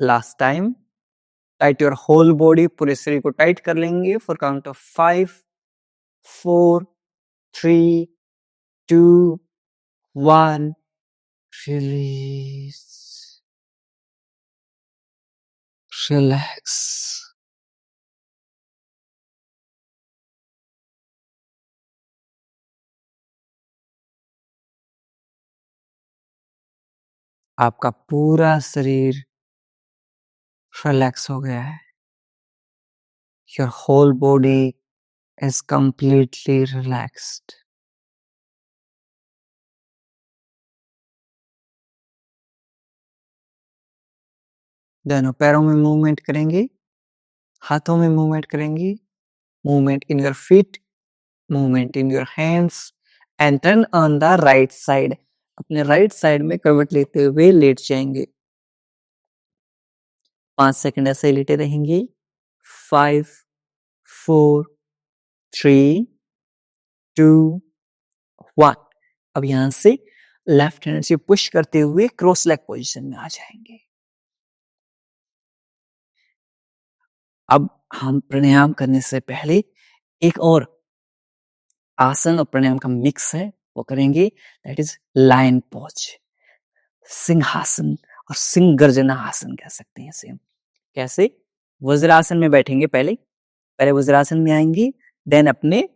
Last time. Tight your whole body, पूरे शरीर को टाइट कर लेंगे. For count of 5, 4, 3, 2, 1. Release. Relax. आपका पूरा शरीर रिलैक्स हो गया है. Your whole body is completely relaxed. दोनों पैरों में मूवमेंट करेंगे, हाथों में मूवमेंट करेंगे. Movement in your feet, movement in your hands and turn on the right side. अपने राइट साइड में करवट लेते हुए लेट जाएंगे। 5 सेकंड ऐसे ही लेटे रहेंगे। 5, 4, 3, 2, 1। अब यहां से लेफ्ट हैंड से पुश करते हुए क्रॉस लेग पोजीशन में आ जाएंगे। अब हम प्राणायाम करने से पहले एक और आसन और प्राणायाम का मिक्स है, वो करेंगे। दैट इज लायन पोज, सिंहासन और सिंह गर्जना आसन कह सकते हैं इसे हम। कैसे? वज्रासन में बैठेंगे। पहले वज्रासन में आएंगे, देन अपने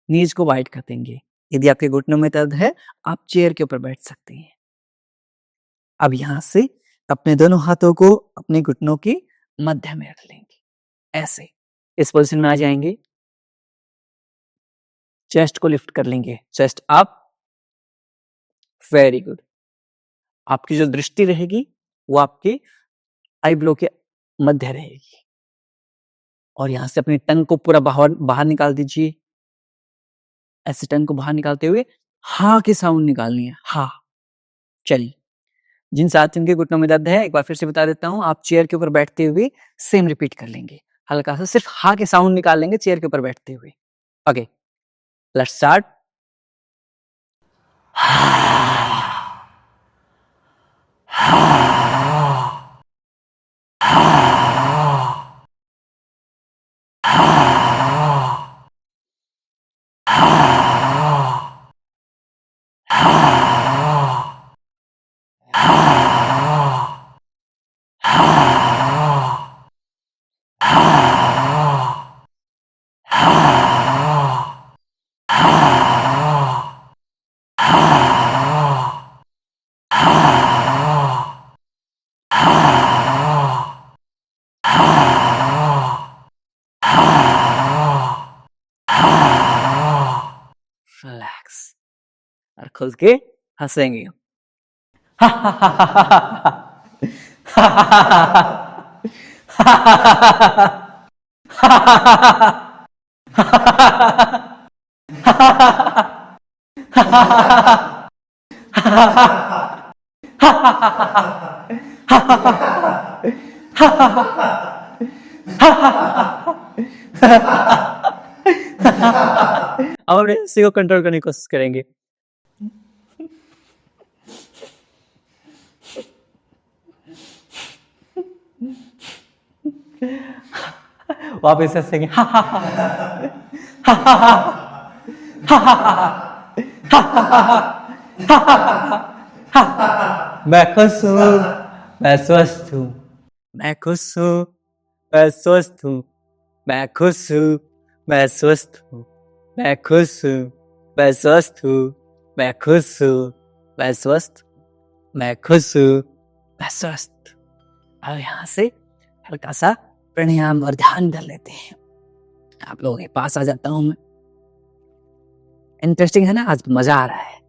नीज को वाइड कर देंगे। यदि आपके घुटनों में दर्द है, आप चेयर के ऊपर बैठ सकते हैं। अब यहां से अपने दोनों हाथों को अपने घुटनों के मध्य में रख लेंगे। ऐसे इस पोजीशन में आ जाएंगे। चेस्ट को लिफ्ट कर लेंगे, चेस्ट अप। Very good. आपकी जो दृष्टि रहेगी वो आपके आईब्रो के मध्य रहेगी। और यहां से अपनी टंग को पूरा बाहर निकाल दीजिए। ऐसे टंग को बाहर निकालते हुए हा की साउंड निकालनी है। हा। चलिए, जिन साथियों के घुटनों में दर्द है, एक बार फिर से बता देता हूं। आप चेयर के ऊपर बैठते हुए सेम रिपीट कर लेंगे। हल्का सा सिर्फ हा के साउंड निकाल लेंगे चेयर के ऊपर बैठते हुए। Okay, let's start. रिलैक्स और खुल के हंसेंगे। और इसी को कंट्रोल करने की कोशिश करेंगे। वापस हंसेंगे। मैं खुश हूँ, मैं स्वस्थ हूँ, मैं खुश हूँ, मैं स्वस्थ हूँ, मैं खुश हूँ, मैं स्वस्थ हूँ, मैं खुश हूँ, मैं स्वस्थ हूँ, मैं खुश हूँ, मैं स्वस्थ, मैं खुश हूँ, मैं स्वस्थ। अब यहाँ से हल्का सा प्राणायाम और ध्यान कर लेते हैं। आप लोगों के पास आ जाता हूं मैं। इंटरेस्टिंग है ना? आज मजा आ रहा है।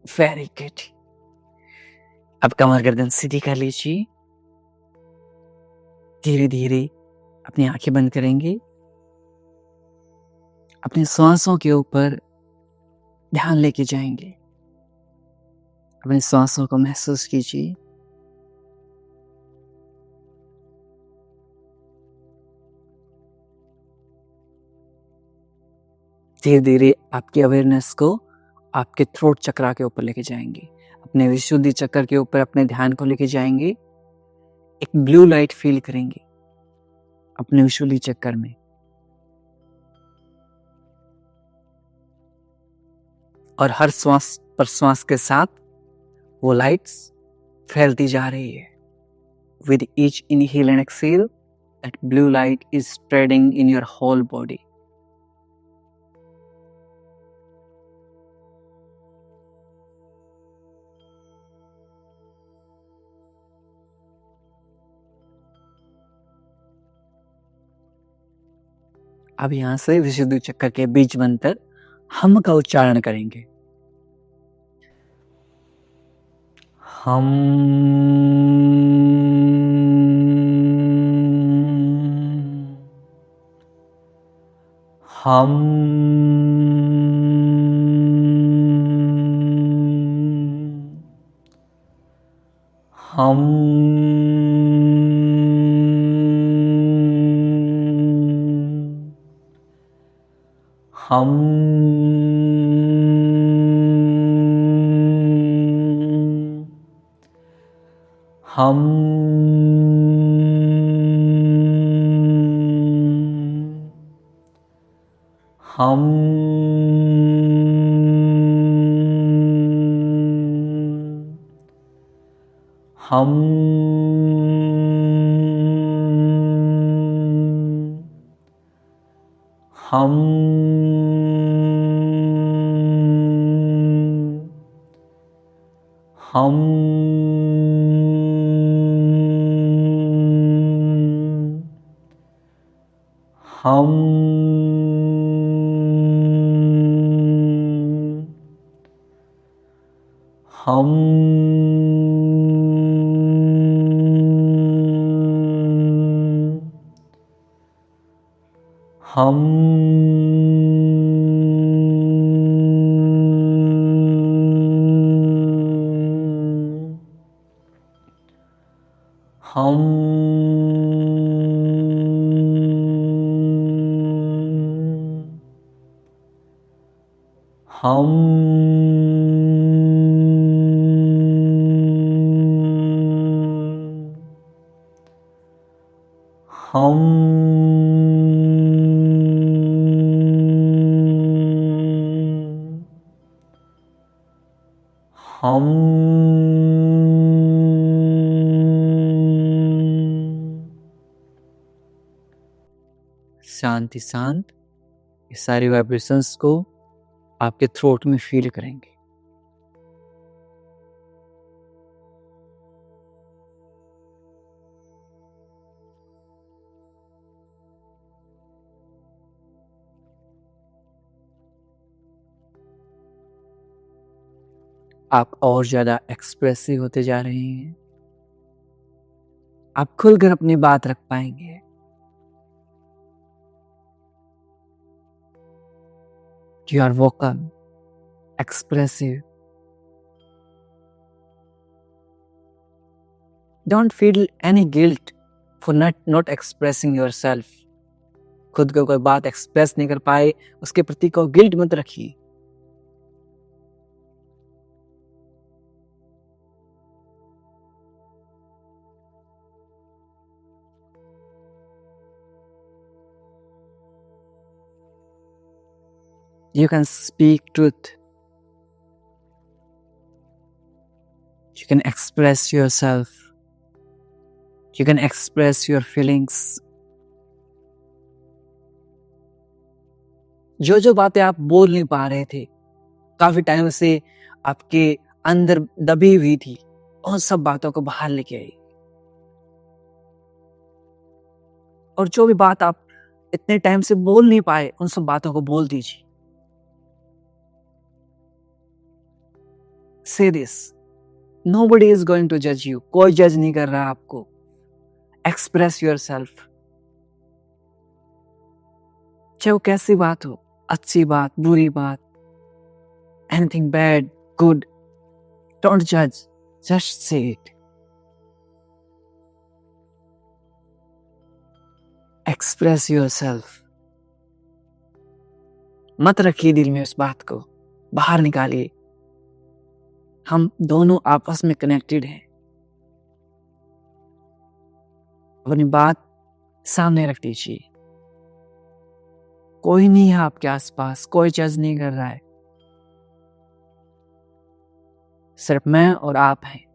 Very good. अब कमर गर्दन सीधी कर लीजिए। धीरे धीरे अपनी आंखें बंद करेंगे। अपने श्वासों के ऊपर ध्यान लेके जाएंगे। अपने श्वासों को महसूस कीजिए। धीरे धीरे आपकी अवेयरनेस को आपके थ्रोट चक्रा के ऊपर लेके जाएंगे। अपने विशुद्धि चक्र के ऊपर अपने ध्यान को लेके जाएंगे। एक ब्लू लाइट फील करेंगे अपने विशुद्धि चक्र में। और हर श्वास प्रश्वास के साथ वो लाइट्स फैलती जा रही है। With each inhale and exhale, that blue light is spreading in your whole body. अब यहां से विशुद्धि चक्र के बीच मंत्र हम का उच्चारण करेंगे। हम हम हम हम हम हम हम हम हम हम हम हम हम हम हम हम शांति शांत ये सारी वाइब्रेशंस को आपके थ्रोट में फील करेंगे। आप और ज्यादा एक्सप्रेसिव होते जा रहे हैं। आप खुलकर अपनी बात रख पाएंगे। You are vocal, expressive. Don't feel any guilt for not expressing yourself. खुद को कोई बात एक्सप्रेस नहीं कर पाए उसके प्रति को गिल्ट मत रखिए। You can speak truth. You can express yourself. You can express your feelings. जो बातें आप बोल नहीं पा रहे थे, काफी टाइम से आपके अंदर दबी हुई थी, उन सब बातों को बाहर लेके आई। और जो भी बात आप इतने टाइम से बोल नहीं पाए, उन सब बातों को बोल दीजिए। Say this. Nobody is going to judge you. कोई जज नहीं कर रहा आपको। Express yourself. चाहे वो कैसी बात हो, अच्छी बात, बुरी बात, anything bad, good, don't judge. Just say it. Express yourself. मत रखिए दिल में उस बात को, बाहर निकालिए। हम दोनों आपस में कनेक्टेड हैं। अपनी बात सामने रख दीजिए। कोई नहीं है आपके आसपास, कोई जज नहीं कर रहा है। सिर्फ मैं और आप हैं।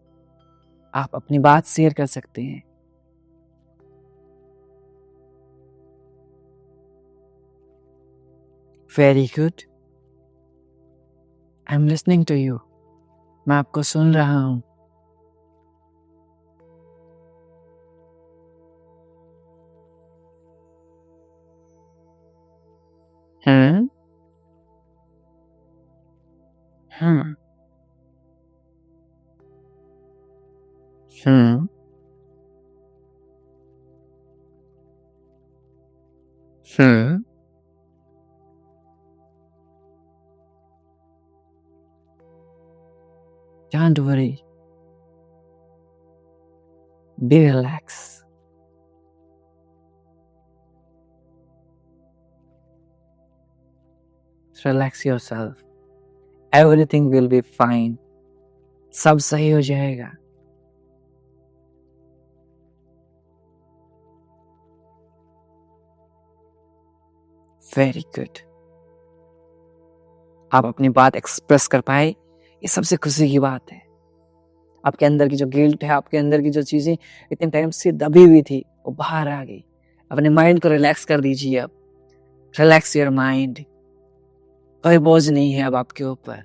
आप अपनी बात शेयर कर सकते हैं। Very good. I am listening to you. मैं आपको सुन रहा हूं। हाँ हाँ हाँ हाँ Don't worry. Be relaxed. Relax yourself. Everything will be fine. सब सही हो जाएगा. Very good. आप अपनी बात एक्सप्रेस कर पाए, ये सबसे खुशी की बात है. आपके अंदर की जो गिल्ट है, आपके अंदर की जो चीजें इतने टाइम से दबी हुई थी, वो बाहर आ गई. अपने माइंड को रिलैक्स कर दीजिए. अब रिलैक्स योर माइंड. कोई बोझ नहीं है अब आपके ऊपर.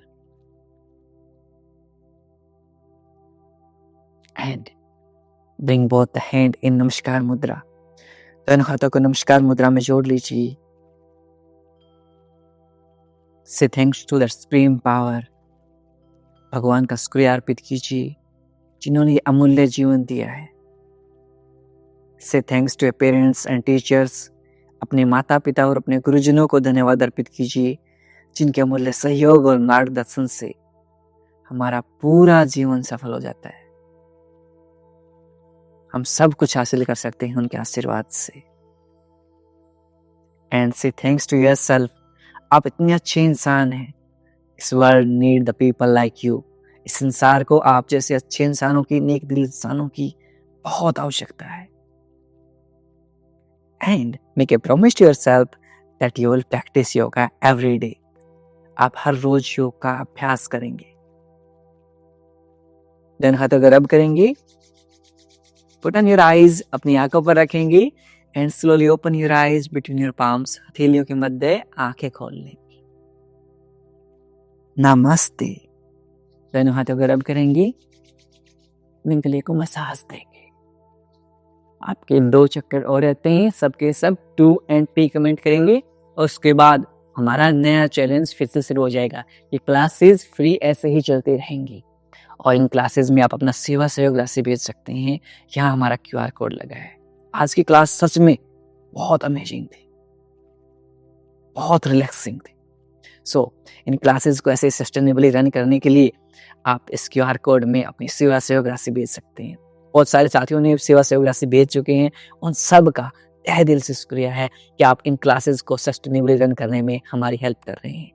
And bring both the hand in नमस्कार मुद्रा. दोनों हाथों को नमस्कार मुद्रा में जोड़ लीजिए. Say thanks to the supreme power. भगवान का शुक्रिया अर्पित कीजिए जिन्होंने ये अमूल्य जीवन दिया है. Say thanks to parents and teachers. अपने माता पिता और अपने गुरुजनों को धन्यवाद अर्पित कीजिए जिनके अमूल्य सहयोग और मार्गदर्शन से हमारा पूरा जीवन सफल हो जाता है. हम सब कुछ हासिल कर सकते हैं उनके आशीर्वाद से. एंड से थैंक्स टू योरसेल्फ. आप इतने अच्छे इंसान हैं. इस world need the people like you. इस संसार को आप जैसे अच्छे इंसानों की, नेक दिल इंसानों की बहुत आवश्यकता है. And make a promise to yourself that you will practise yoga every day. आप हर रोज योग का अभ्यास करेंगे. देन हाथों को रब करेंगे. Put on your eyes. अपनी आंखों पर रखेंगे. And slowly open your eyes between your palms. हथेलियों के मध्य आंखें खोल लेंगे. नमस्ते. दोनों हाथों को रब करेंगे. गले को मसाज देंगे. आपके 2 चक्कर और रहते हैं. सबके सब 2 and 3 कमेंट करेंगे. और उसके बाद हमारा नया चैलेंज फिर से शुरू हो जाएगा. ये क्लासेस फ्री ऐसे ही चलती रहेंगी. और इन क्लासेस में आप अपना सेवा सहयोग राशि भेज सकते हैं. यहाँ हमारा QR कोड लगा है. आज की क्लास सच में बहुत अमेजिंग थी, बहुत रिलैक्सिंग थी. सो इन क्लासेस को ऐसे सस्टेनेबली रन करने के लिए आप इस QR कोड में अपनी सेवा सहयोग राशि भेज सकते हैं. बहुत सारे साथियों ने सेवा सहयोग राशि भेज चुके हैं. उन सब का तहे दिल से शुक्रिया है कि आप इन क्लासेस को सस्टेनेबली रन करने में हमारी हेल्प कर रहे हैं.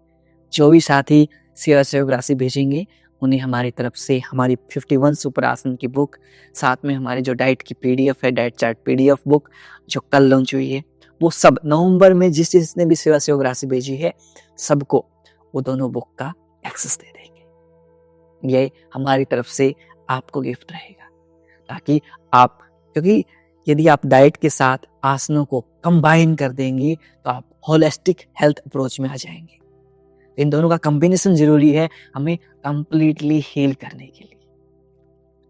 जो भी साथी सेवा सहयोग राशि भेजेंगे उन्हें हमारी तरफ से हमारी 51 सुपर आसन की बुक, साथ में हमारी जो डाइट की PDF है, डाइट चार्ट PDF बुक जो कल लॉन्च हुई है, वो सब नवंबर में जिसने भी सेवा सहयोग राशि भेजी है सबको वो दोनों बुक का एक्सेस दे देंगे. ये हमारी तरफ से आपको गिफ्ट रहेगा ताकि आप, क्योंकि यदि आप डाइट के साथ आसनों को कंबाइन कर देंगे तो आप होलिस्टिक हेल्थ अप्रोच में आ जाएंगे. इन दोनों का कॉम्बिनेशन जरूरी है हमें कंप्लीटली हील करने के लिए.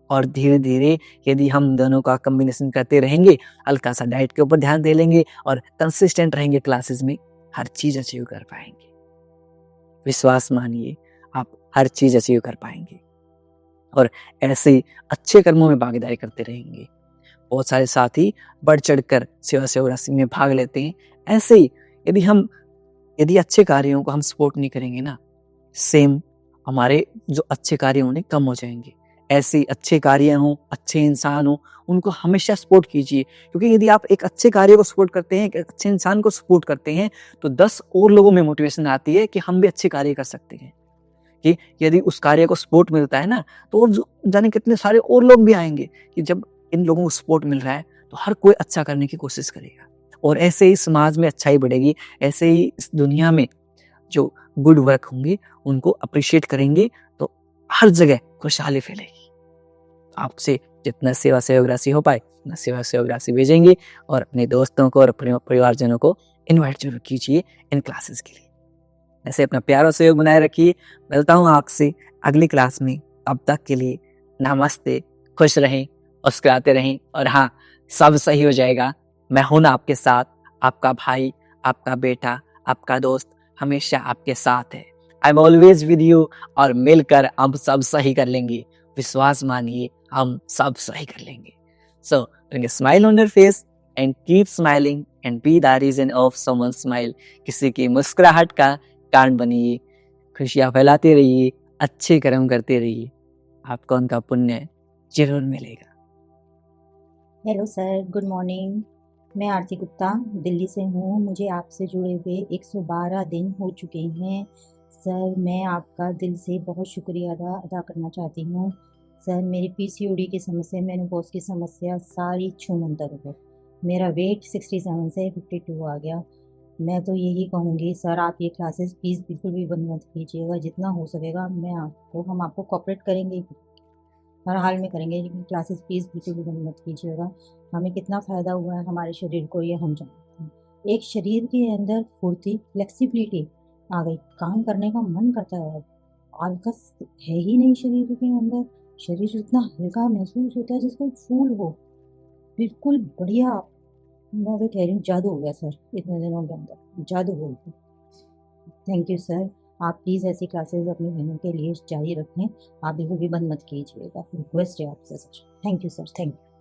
और धीरे धीरे यदि हम दोनों का कॉम्बिनेशन करते रहेंगे, हल्का सा डाइट के ऊपर ध्यान दे लेंगे और कंसिस्टेंट रहेंगे क्लासेस में, हर चीज अचीव कर पाएंगे. विश्वास मानिए, आप हर चीज अचीव कर पाएंगे. और ऐसे ही अच्छे कर्मों में भागीदारी करते रहेंगे. बहुत सारे साथी बढ़ चढ़कर सेवा सहयोग राशि में भाग लेते हैं. ऐसे ही यदि अच्छे कार्यों को हम सपोर्ट नहीं करेंगे ना, सेम हमारे जो अच्छे कार्य होंगे कम हो जाएंगे. ऐसे अच्छे कार्य हों, अच्छे इंसान हों, उनको हमेशा सपोर्ट कीजिए. क्योंकि यदि आप एक अच्छे कार्य को सपोर्ट करते हैं, एक अच्छे इंसान को सपोर्ट करते हैं, तो 10 और लोगों में मोटिवेशन आती है कि हम भी अच्छे कार्य कर सकते हैं. कि यदि उस कार्य को सपोर्ट मिलता है ना, तो और जाने कितने सारे और लोग भी आएंगे कि जब इन लोगों को सपोर्ट मिल रहा है तो हर कोई अच्छा करने की कोशिश करेगा. और ऐसे ही समाज में अच्छाई बढ़ेगी. ऐसे ही इस दुनिया में जो गुड वर्क होंगे उनको अप्रिशिएट करेंगे तो हर जगह खुशहाली फैलेगी. आपसे जितना सेवा सहयोग राशि हो पाए उतना सेवा सहयोग राशि भेजेंगे और अपने दोस्तों को और अपने परिवारजनों को इन्वाइट जरूर कीजिए इन क्लासेस के लिए. ऐसे अपना प्यार और सहयोग बनाए रखिए. मिलता हूँ आपसे अगली क्लास में. अब तक के लिए नमस्ते. खुश रहें, मुस्कुराते रहें और हाँ, सब सही हो जाएगा. मैं हूं ना आपके साथ. आपका भाई, आपका बेटा, आपका दोस्त हमेशा आपके साथ है. I am always with you. और मिलकर हम सब सही कर लेंगे. विश्वास मानिए, हम सब सही कर लेंगे. सो bring a smile on your face and keep smiling and be the reason of someone's smile. किसी की मुस्कुराहट का कारण बनिए. खुशियां फैलाते रहिए, अच्छे कर्म करते रहिए. आपको उनका पुण्य जरूर मिलेगा. Hello sir, good morning. मैं आरती गुप्ता दिल्ली से हूँ। मुझे आपसे जुड़े हुए 112 दिन हो चुके हैं। सर, मैं आपका दिल से बहुत शुक्रिया अदा करना चाहती हूँ। सर, मेरी पीसीओडी की समस्या, मेनोपॉज की समस्या सारी छूमंतर हो गई। मेरा वेट 67 से 52 आ गया। मैं तो यही कहूँगी सर, आप ये क्लासेस प्लीज़ बिल्कुल भी बंद मत कीजिएगा। जितना हो सकेगा हम आपको कोऑपरेट करेंगे, हर हाल में करेंगे, लेकिन क्लासेस प्लीज़ बिल्कुल भी बंद मत कीजिएगा। हमें कितना फ़ायदा हुआ है हमारे शरीर को, ये हम जानते हैं। एक शरीर के अंदर फुर्ती, फ्लेक्सिबिलिटी आ गई, काम करने का मन करता है। आलस है ही नहीं शरीर के अंदर। शरीर इतना हल्का महसूस होता है जैसे कोई फूल हो। बिल्कुल बढ़िया। मैं तो कह रही हूँ जादू हो गया सर, इतने दिनों के अंदर जादू हो गया। Thank you sir. आप प्लीज़ ऐसी क्लासेस अपनी बहनों के लिए जारी रखें। आप बिल्कुल भी बंद मत कीजिएगा, रिक्वेस्ट है आपसे sir. Thank you sir, thank you.